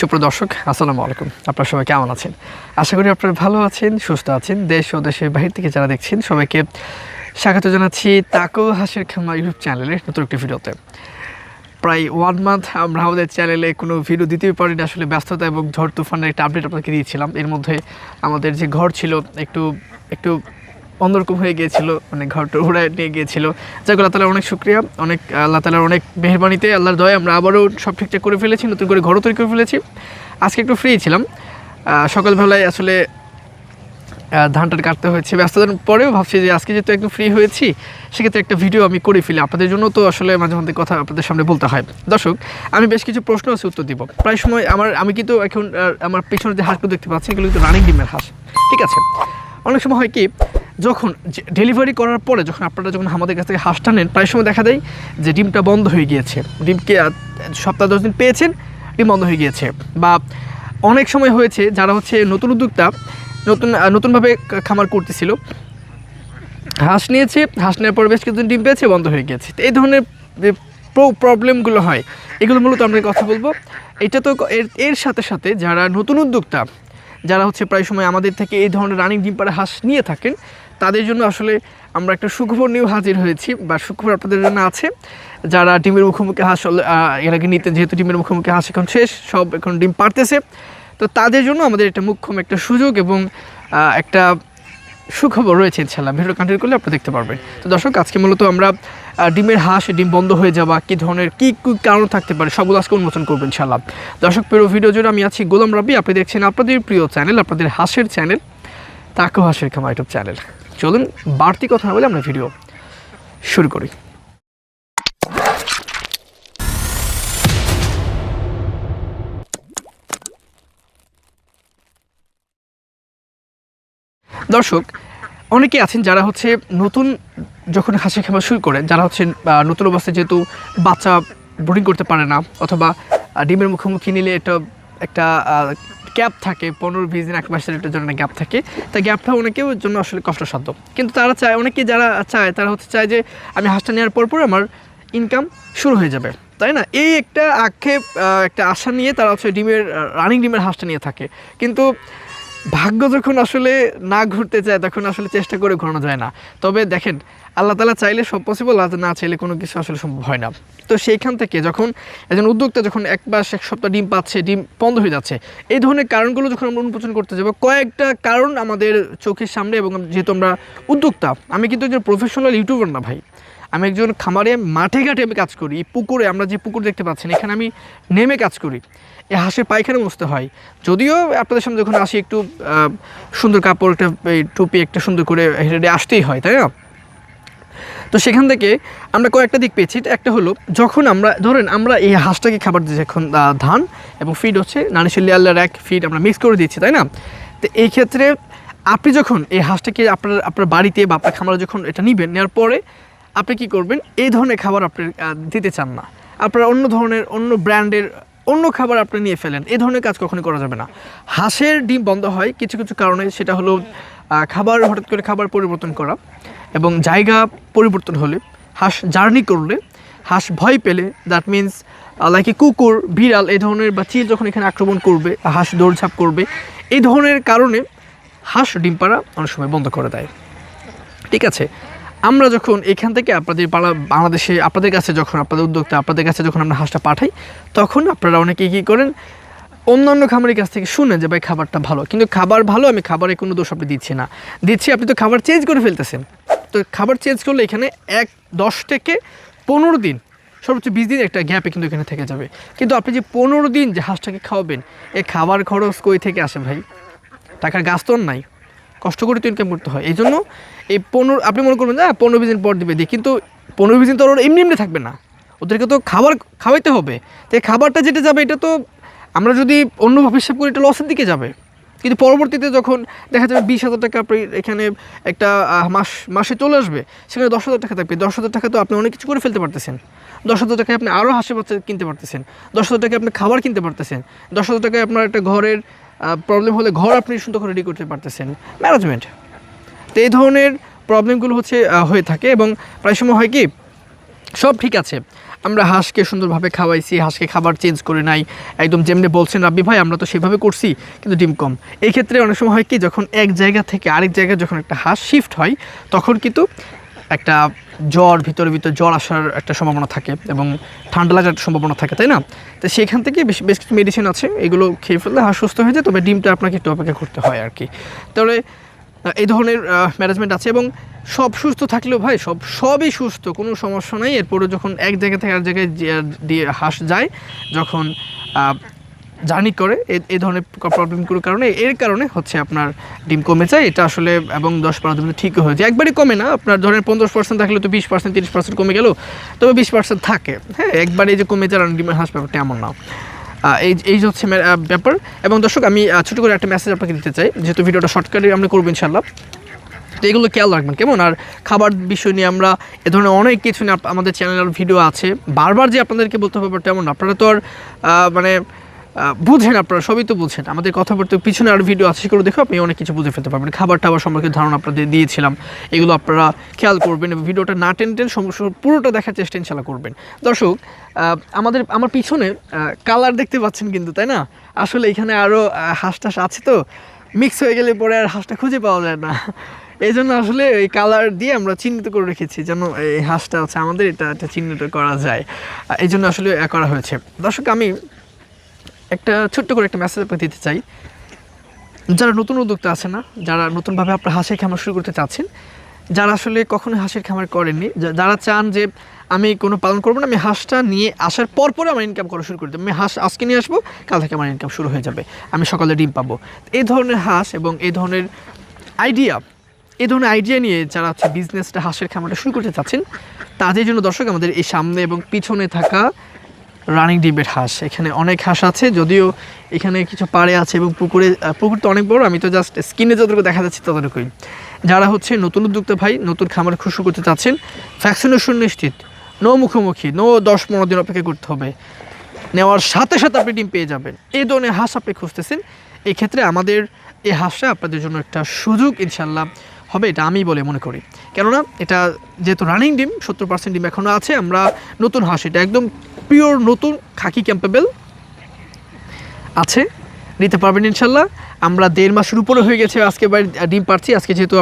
সুপ্রিয় দর্শক, আসসালামু আলাইকুম। আপনারা সবাই কেমন আছেন? আশা করি আপনারা ভালো আছেন, সুস্থ আছেন। দেশ ও দেশের বাহির থেকে যারা দেখছেন সবাইকে স্বাগত জানাচ্ছি তাকো হাঁসের খামার ইউটিউব চ্যানেলের নতুন একটি ভিডিওতে। প্রায় 1 মান্থ আমরা আমাদের চ্যানেলে কোনো ভিডিও দিতেই পারিনি, আসলে ব্যস্ততা এবং ঝড় তুফানের একটা আপডেট আপনাকে দিয়েছিলাম। এর মধ্যে আমাদের যে ঘর ছিল একটু অন্যরকম হয়ে গিয়েছিল, মানে ঘরটা উড়ায় নিয়ে গিয়েছিল। যাই হোক, আল্লাহ তাআলার অনেক শুকরিয়া, আল্লাহ তাআলার অনেক মেহেরবানিতে, আল্লাহর দয়ায় আমরা আবারও সব ঠিকঠাক করে ফেলেছি, নতুন করে ঘরও তৈরি করে ফেলেছি। আজকে একটু ফ্রি ছিলাম, সকালবেলায় আসলে ধানটা কাটতে হয়েছে, ব্যস্ততার পরেও ভাবছি যে আজকে যেহেতু একদম ফ্রি হয়েছি সেক্ষেত্রে একটা ভিডিও আমি করে ফেলি। আপনাদের জন্য তো আসলে মাঝে মধ্যে কথা আপনাদের সামনে বলতে হয়। দর্শক, আমি বেশ কিছু প্রশ্ন আছে উত্তর দিব। প্রায় সময় আমি কিন্তু এখন আমার পেছনে যে হাঁসগুলো দেখতে পাচ্ছি এগুলো কিন্তু রানিং ডিমের হাঁস, ঠিক আছে। অনেক সময় হয় কি, যখন ডেলিভারি করার পরে যখন আপনারা আমাদের কাছ থেকে হাঁসটা নেন, প্রায় সময় দেখা যায় যে ডিমটা বন্ধ হয়ে গিয়েছে, ডিমকে সপ্তাহ 10 দিন পেয়েছেন, ডিম বন্ধ হয়ে গিয়েছে। বা অনেক সময় হয়েছে যারা নতুন উদ্যোক্তা নতুনভাবে খামার করতেছিল, হাঁস নিয়েছে, হাঁস নেওয়ার পর বেশ কিছুদিন ডিম পেয়েছে, বন্ধ হয়ে গিয়েছে। তো এই ধরনের যে প্রবলেমগুলো হয় এগুলো মূলত আমরা কথা বলবো। এটা তো এর সাথে সাথে যারা নতুন উদ্যোক্তা, যারা প্রায় সময় আমাদের থেকে এই ধরনের রানিং ডিম পাড়া হাঁস নিয়ে থাকেন, তাদের জন্য আসলে আমরা একটা সুখবর নিয়েও হাজির হয়েছি, বা সুখবর আপনাদের জন্য আছে। যারা ডিমের মুখোমুখি হাঁস এর আগে নিতেন, যেহেতু ডিমের মুখোমুখি হাঁস এখন শেষ, সব এখন ডিম পারতেছে, তো তাদের জন্য আমাদের একটা মুখ্যম একটা সুযোগ এবং একটা সুখবর রয়েছে। ইনশাআল্লাহ ভিডিও কন্টিনিউ করলে আপনারা দেখতে পারবেন। তো দর্শক, আজকে মূলত আমরা ডিমের হাঁস, ডিম বন্ধ হয়ে যাওয়া কী ধরনের কী কারণ থাকতে পারে সবগুলো আজকে উন্মোচন করবো ইনশাআল্লাহ। দর্শক, পুরো ভিডিও জুড়ে আমি আছি গোলাম রাব্বি, আপনি দেখছেন আপনাদের প্রিয় চ্যানেল, আপনাদের হাঁসের চ্যানেল তাকো হাঁসের খামার ইউটিউব চ্যানেল। চলুন বাড়তি কথা না বলে আমরা ভিডিও শুরু করি। দর্শক, অনেকে আছেন যারা নতুন যখন হাঁসের খামার শুরু করেন, যারা নতুন অবস্থায় যেহেতু বাচ্চা ব্রিডিং করতে পারে না, অথবা ডিমের মুখোমুখি নিলে এটা একটা গ্যাপ থাকে, 15-20 দিন 1 মাসের একটা জন্য গ্যাপ থাকে। তাই গ্যাপটা অনেকের জন্য আসলে কষ্টসাধ্য। কিন্তু তারা চায়, অনেকে যারা চায় তারা চায় যে আমি হাঁসটা নেওয়ার পর আমার ইনকাম শুরু হয়ে যাবে, তাই না? এই একটা আক্ষেপ, একটা আশা নিয়ে তারা রানিং ডিমের হাঁসটা নিয়ে থাকে। কিন্তু ভাগ্য যখন আসলে না ঘুরতে চায় তখন আসলে চেষ্টা করে ঘোরানো যায় না। তবে দেখেন, আল্লাহ তাআলা চাইলে সব পসিবল, আল্লাহ না চাইলে কোনো কিছু আসলে সম্ভব হয় না। তো সেইখান থেকে যখন একজন উদ্যোক্তা 1 মাস 1 সপ্তাহ ডিম পাচ্ছে, ডিম বন্ধ হয়ে যাচ্ছে, এই ধরনের কারণগুলো যখন আমরা উন্মোচন করতে যাবো, কয়েকটা কারণ আমাদের চোখের সামনে, এবং যেহেতু আমরা উদ্যোক্তা, আমি কিন্তু একজন প্রফেশনাল ইউটিউবার না ভাই, আমি একজন খামারে মাঠে ঘাটে আমি কাজ করি। এই পুকুরে, আমরা যে পুকুর দেখতে পাচ্ছেন, এখানে আমি নেমে কাজ করি। এই হাঁসের পায়খানা মুছতে হয়। যদিও আপনাদের সামনে যখন আসি একটু সুন্দর কাপড়, একটা টুপি একটা সুন্দর করে হেঁটে আসতেই হয়, তাই না? তো সেখান থেকে আমরা কয়েকটা দিক পেয়েছি। একটা হলো, যখন আমরা এই হাঁসটাকে খাবার দিচ্ছি, এখন ধান এবং ফিড নানিশি লেয়ার এক ফিড আমরা মিক্স করে দিচ্ছি, তাই না? তো এই ক্ষেত্রে আপনি যখন এই হাঁসটাকে আপনার বাড়িতে বা আপনার খামারে যখন এটা নেওয়ার পরে আপনি কী করবেন, এই ধরনের খাবার আপনি দিতে চান না, আপনারা অন্য ব্র্যান্ডের অন্য খাবার আপনি নিয়ে ফেলেন, এই ধরনের কাজ কখনোই করা যাবে না। হাঁসের ডিম বন্ধ হয় কিছু কারণে, সেটা হলো হঠাৎ করে খাবার পরিবর্তন করা, এবং জায়গা পরিবর্তন হলে, হাঁস জার্নি করলে, হাঁস ভয় পেলে, দ্যাট মিনস লাইক কুকুর, বিড়াল এই ধরনের বা চিল যখন এখানে আক্রমণ করবে, হাঁস দৌড়ঝাঁপ করবে, এই ধরনের কারণে হাঁস ডিম পাড়া অনেক সময় বন্ধ করে দেয়, ঠিক আছে। আমরা যখন এখান থেকে আপনাদের বাংলাদেশে আপনাদের কাছে আপনাদের উদ্যোক্তা আপনাদের কাছে যখন আমরা হাঁসটা পাঠাই, তখন আপনারা অনেকে কী করেন, অন্যান্য খামারের কাছ থেকে শুনেন যে ভাই খাবারটা ভালো, কিন্তু খাবার ভালো, আমি খাবারে কোনো দোষ আপনি দিচ্ছি না, আপনি তো খাবার চেঞ্জ করে ফেলতেছেন। তো খাবার চেঞ্জ করলে এখানে 10 থেকে 15 দিন, সর্বোচ্চ 20 দিন একটা গ্যাপে কিন্তু এখানে থেকে যাবে। কিন্তু আপনি যে 15 দিন যে হাঁসটাকে খাওয়াবেন, এই খাবার খরচ কই থেকে আসে ভাই? টাকার গাছ তো নাই, কষ্ট করে তো ইনকাম করতে হয়। এই জন্য এই আপনি মনে করবেন 15-20 দিন পর দিবে দিয়ে, কিন্তু 15-20 দিন তো ওরা এমনি থাকবে না, ওদেরকে তো খাবার খাওয়াইতে হবে। তো এই খাবারটা যেটা যাবে, এটা তো আমরা যদি অন্যভাবে হিসাব করি এটা লসের দিকে যাবে। কিন্তু পরবর্তীতে যখন দেখা যাবে 20,000 টাকা আপনি এখানে একটা মাসে চলে আসবে, সেখানে 10,000 টাকা থাকবে। 10,000 টাকা তো আপনি অনেক কিছু করে ফেলতে পারতেছেন। 10,000 টাকায় আপনি আরও হাঁসের বাচ্চা কিনতে পারতেছেন, 10,000 টাকায় আপনি খাবার কিনতে পারতেছেন, 10,000 টাকায় আপনার একটা ঘরের প্রবলেম হলে ঘর আপনি সুন্দর করে রেডি করতে পারতেছেন, ম্যানেজমেন্ট। তো এই ধরনের প্রবলেমগুলো হয়ে থাকে, এবং প্রায় সময় হয় কি, সব ঠিক আছে, আমরা হাঁসকে সুন্দরভাবে খাওয়াইছি, হাঁসকে খাবার চেঞ্জ করে নাই, একদম যেমনি বলছেন রাব্বি ভাই আমরা তো সেভাবে করছি, কিন্তু ডিম কম। এই ক্ষেত্রে অনেক সময় হয় কি, যখন এক জায়গা থেকে আরেক জায়গায় যখন একটা হাঁস শিফট হয়, তখন কিন্তু একটা ভিতরে জ্বর আসার একটা সম্ভাবনা থাকে এবং ঠান্ডা লাগার একটা সম্ভাবনা থাকে, তাই না? তো সেখান থেকে বেশ কিছু মেডিসিন আছে, এগুলো খেয়ে ফেললে হাঁস সুস্থ হয়ে যায়, তবে ডিমটা আপনাকে একটু অপেক্ষা করতে হয় আর কি। তাহলে এই ধরনের ম্যানেজমেন্ট আছে। এবং সব সুস্থ থাকলেও ভাই সবই সুস্থ, কোনো সমস্যা নেই। এরপরে যখন এক জায়গা থেকে আরেক জায়গায় দিয়ে হাঁস যায়, যখন জার্নি করে এই ধরনের প্রবলেমগুলোর কারণে, এর কারণে হচ্ছে আপনার ডিম কমে যায়। এটা আসলে এবং 10-12 দিন ঠিকই হয়ে যায়, একবারই কমে না। আপনার ধরেন 50% থাকলে তো 20% 30% কমে গেল, তবে 20% থাকে। হ্যাঁ, একবারে যে কমে যায় ডিমের হাঁস ব্যাপারটা এমন না। এই হচ্ছে ব্যাপার। এবং দর্শক আমি ছোটো করে একটা মেসেজ আপনাকে দিতে চাই, যেহেতু ভিডিওটা শর্টকাটে আমরা করবো ইনশাল্লাহ, তো এগুলো খেয়াল রাখবেন কেমন। আর খাবার বিষয় নিয়ে আমরা এ ধরনের অনেক কিছু নিয়ে আমাদের চ্যানেলের ভিডিও আছে, বারবার যে আপনাদেরকে বলতে হবে তেমন না। আপনারা তো আর মানে বুঝেন, আপনারা সবই তো বুঝছেন, আমাদের কথাবার্তা পিছনে আর ভিডিও আছে, সেগুলো দেখো আপনি অনেক কিছু বুঝে ফেলতে পারবেন। খাবার টাবার সম্পর্কে ধারণা আপনাদের দিয়েছিলাম, এগুলো আপনারা খেয়াল করবেন এবং ভিডিওটা না টেনে সমস্যা পুরোটা দেখার চেষ্টা ইনশাল্লাহ করবেন। দর্শক আমার পিছনে কালার দেখতে পাচ্ছেন কিন্তু, তাই না? আসলে এখানে আরও হাঁস টাস আছে, তো মিক্স হয়ে গেলে পরে আর হাঁসটা খুঁজে পাওয়া যায় না। এই জন্য আসলে এই কালার দিয়ে আমরা চিহ্নিত করে রেখেছি, যেন এই হাঁসটা হচ্ছে আমাদের, এটা চিহ্নিত করা যায়। এই জন্য আসলে করা হয়েছে। দর্শক আমি একটা ছোট্ট করে একটা মেসেজ আপনাকে দিতে চাই, যারা নতুন উদ্যোক্তা আছে না, যারা নতুনভাবে আপনার হাঁসের খামার শুরু করতে চাচ্ছেন, যারা আসলে কখনো হাঁসের খামার করেননি, যারা চান যে আমি কোনো পালন করবো না, আমি হাঁসটা নিয়ে আসার পরে আমার ইনকাম করা শুরু করে দেবো, আমি হাঁস আজকে নিয়ে আসবো, কাল থেকে আমার ইনকাম শুরু হয়ে যাবে, আমি সকালে ডিম পাবো, এই ধরনের হাঁস এবং এই ধরনের আইডিয়া নিয়ে যারা হচ্ছে বিজনেসটা, হাঁসের খামারটা শুরু করতে চাচ্ছেন, তাদের জন্য দর্শক আমাদের এই সামনে এবং পিছনে থাকা রানিং ডিমের হাঁস, এখানে অনেক হাঁস আছে, যদিও এখানে কিছু পাড়ে আছে এবং পুকুর তো অনেক বড়, আমি তো জাস্ট স্ক্রিনে যতটুকু দেখা যাচ্ছে ততটুকুই। যারা হচ্ছে নতুন উদ্যোক্তা ভাই, নতুন খামার শুরু করতে চাচ্ছেন, ভ্যাকসিনেশন নিশ্চিত, মুখোমুখি 10-15 দিন অপেক্ষা করতে হবে, নেওয়ার সাথে সাথে আপনি ডিম পেয়ে যাবেন, এই ধরনের হাঁস আপনি খুঁজতেছেন, এই ক্ষেত্রে আমাদের এই হাঁসটা আপনাদের জন্য একটা সুযোগ ইনশাল্লাহ হবে, এটা আমি বলে মনে করি। কেননা এটা যেহেতু রানিং ডিম, 70% ডিম এখনও আছে, আমরা নতুন হাঁস, এটা একদম পিওর নতুন, খাকি ক্যাম্পেবল আছে, নিতে পারবেন ইনশাল্লাহ। আমরা 1.5 মাসের উপরে হয়ে গেছে আজকে ডিম পাচ্ছি। আজকে যেহেতু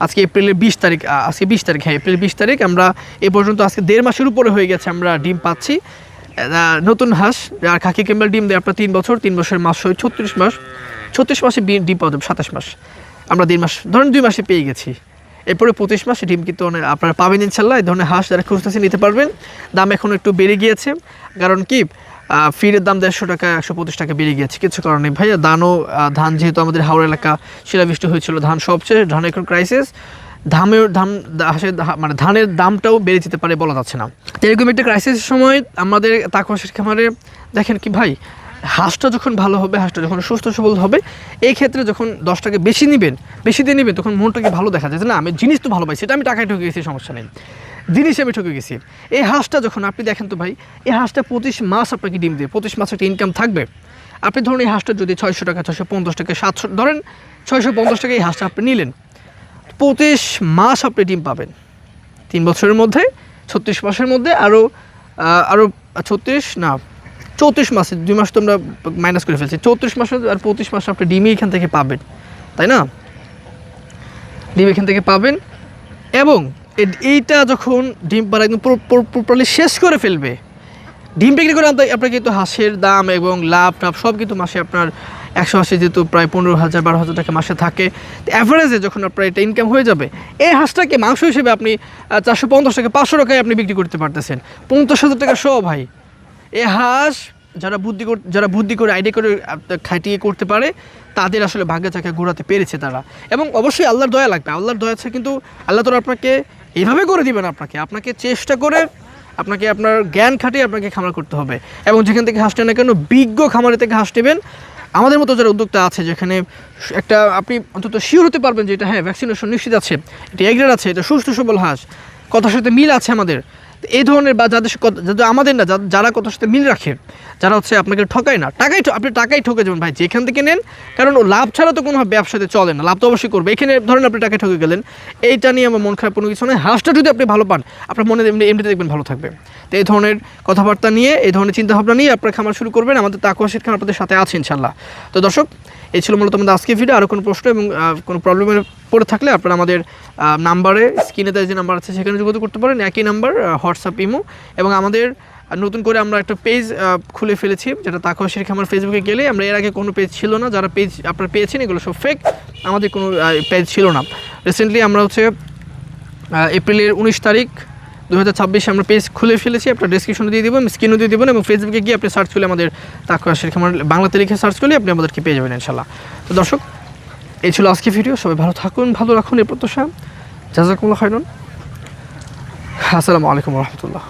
আজকে এপ্রিলের 20 তারিখ, আজকে 20 তারিখ, হ্যাঁ এপ্রিল 20 তারিখ, আমরা এ পর্যন্ত আজকে 1.5 মাসের উপরে হয়ে গেছে আমরা ডিম পাচ্ছি। নতুন হাঁস আর খাকি ক্যাম্পেল ডিম দেয় আপনার 3 বছর, 3 বছরের মাস হয় 36 মাস, 36 মাসে ডিম পাওয়া যাবে, 27 মাস, আমরা 1.5 মাস ধরেন 2 মাসে পেয়ে গেছি, এরপরে 25 মাসে ডিম কিন্তু আপনারা পাবেন ইনশাল্লাহ। এই ধরনের হাঁস যারা খুঁজতেছে নিতে পারবেন। দাম এখন একটু বেড়ে গিয়েছে, কারণ কি ফিরের দাম 150 টাকা 125 টাকা বেড়ে গিয়েছে, কিছু কারণে ভাইয়া। ধান যেহেতু আমাদের হাওড়া এলাকা শিলাবৃষ্টি হয়েছিল, ধান সবচেয়ে ধান এখন ক্রাইসিস, মানে ধানের দামটাও বেড়ে যেতে পারে, বলা যাচ্ছে না। এরকম একটা ক্রাইসিসের সময় আমাদের তাকওয়া হাঁসের খামারে দেখেন কি ভাই, হাঁসটা যখন ভালো হবে, হাঁসটা যখন সুস্থ সবল হবে, এই ক্ষেত্রে যখন 10 টাকা বেশি দিয়ে নেবেন, তখন মনটাকে ভালো দেখা যায় যে না, আমি জিনিস তো ভালো পাইছি, এটা আমি টাকায় ঠকে গেছি, সমস্যা নেই, জিনিস আমি ঠকে গেছি। এই হাঁসটা যখন আপনি দেখেন তো ভাই, এই হাঁসটা 25 মাস আপনাকে ডিম দিয়ে, 25 মাস একটা ইনকাম থাকবে। আপনি ধরুন এই হাঁসটা যদি 600 টাকা, 650 টাকা, 700, ধরেন 650 টাকা এই হাঁসটা আপনি নিলেন, 25 মাস আপনি ডিম পাবেন, 3 বছরের মধ্যে, 36 মাসের মধ্যে আরও 34 মাসে, 2 মাস তো আমরা মাইনাস করে ফেলছি, 34 মাসে আর 25 মাসে আপনি ডিমই এখান থেকে পাবেন, তাই না? ডিম এখান থেকে পাবেন। এবং এইটা যখন ডিম পাড়া একদম প্রপারলি শেষ করে ফেলবে, ডিম বিক্রি করে আপনার কিন্তু হাঁসের দাম এবং লাভ সব কিন্তু মাসে আপনার 180, যেহেতু প্রায় 15,000-12,000 টাকা মাসে থাকে, অ্যাভারেজে যখন আপনার এটা ইনকাম হয়ে যাবে, এই হাঁসটাকে মাংস হিসেবে আপনি 450 টাকা 500 টাকায় আপনি বিক্রি করতে পারতেছেন, 50,000 টাকা সহ ভাই। এই হাঁস যারা বুদ্ধি করে আইডিয়া করে খাটিয়ে করতে পারে, তাদের আসলে ভাগ্যের চাকা ঘোরাতে পেরেছে তারা। এবং অবশ্যই আল্লাহর দয়া লাগবে, আল্লাহর দয়া আছে, কিন্তু আল্লাহ তো আপনাকে এইভাবে করে দিবেন, আপনাকে চেষ্টা করে, আপনাকে আপনার জ্ঞান খাটিয়ে আপনাকে খামার করতে হবে। এবং যেখান থেকে হাঁস নেন না কেন, বিজ্ঞ খামারে থেকে হাঁস নেবেন। আমাদের মতো যারা উদ্যোক্তা আছে, যেখানে একটা আপনি অন্তত শিওর হতে পারবেন যে এটা হ্যাঁ ভ্যাকসিনেশন নিশ্চিত আছে, এটা এগ্রেড আছে, এটা সুস্থ সবল হাঁস, কথার সাথে মিল আছে আমাদের, তো এই ধরনের বা যাদের যাদের আমাদের না যারা কথার সাথে মিল রাখে, যারা হচ্ছে আপনাকে ঠকায় না, আপনি টাকাই ঠকে যাবেন ভাই যেখান থেকে নেন, কারণ লাভ ছাড়া তো কোনো ব্যবসাতে চলে না, লাভ তো অবশ্যই করবে। এখানে ধরেন আপনি টাকায় ঠকে গেলেন, এইটা নিয়ে আমার মন খারাপ কোনো কিছু নয়। হাঁসটা যদি আপনি ভালো পান, আপনার মনে এমনিতে দেখবেন ভালো থাকবে। তো এই ধরনের কথাবার্তা নিয়ে, এই ধরনের চিন্তাভাবনা নিয়ে আপনার খামার শুরু করবেন। আমাদের তাকওয়া শীত খামার আপনাদের সাথে আছে ইনশাল্লাহ। তো দর্শক, এই ছিল মূলত আমাদের আজকের ভিডিও। আরও কোনো প্রশ্ন এবং কোনো প্রবলেমের পড়ে থাকলে আপনারা আমাদের নাম্বারে, স্ক্রিনে যে নাম্বার আছে সেখানে যোগাযোগ করতে পারেন, একই নাম্বার, হোয়াটসঅ্যাপ, ইমো। এবং আমাদের নতুন করে আমরা একটা পেজ খুলে ফেলেছি, যেটা তাকওয়া শীত খামার। ফেসবুকে গেলে আমরা এর আগে কোনো পেজ ছিল না, যারা পেজ আপনারা পেয়েছেন এগুলো সব ফেক, আমাদের কোনো পেজ ছিল না। রিসেন্টলি আমরা হচ্ছে এপ্রিলের 19 তারিখ 2026 আমরা পেজ খুলে ফেলেছি। আপনার ডেসক্রিপশনে দিয়ে দেবো, স্ক্রিনও দিয়ে দেবেন, এবং ফেসবুকে গিয়ে আপনি সার্চ করলে আমাদের তাকওয়া শীত খামার বাংলাতে লিখে সার্চ করলে আপনি আমাদেরকে পেয়ে যাবেন ইনশাল্লাহ। তো দর্শক, এই ছিল আজকে ভিডিও। সবাই ভালো থাকুন, ভালো রাখুন, এই প্রত্যাশা। জাযাকুমুল্লাহ খাইরান। আসসালামু আলাইকুম ওয়া রাহমাতুল্লাহ।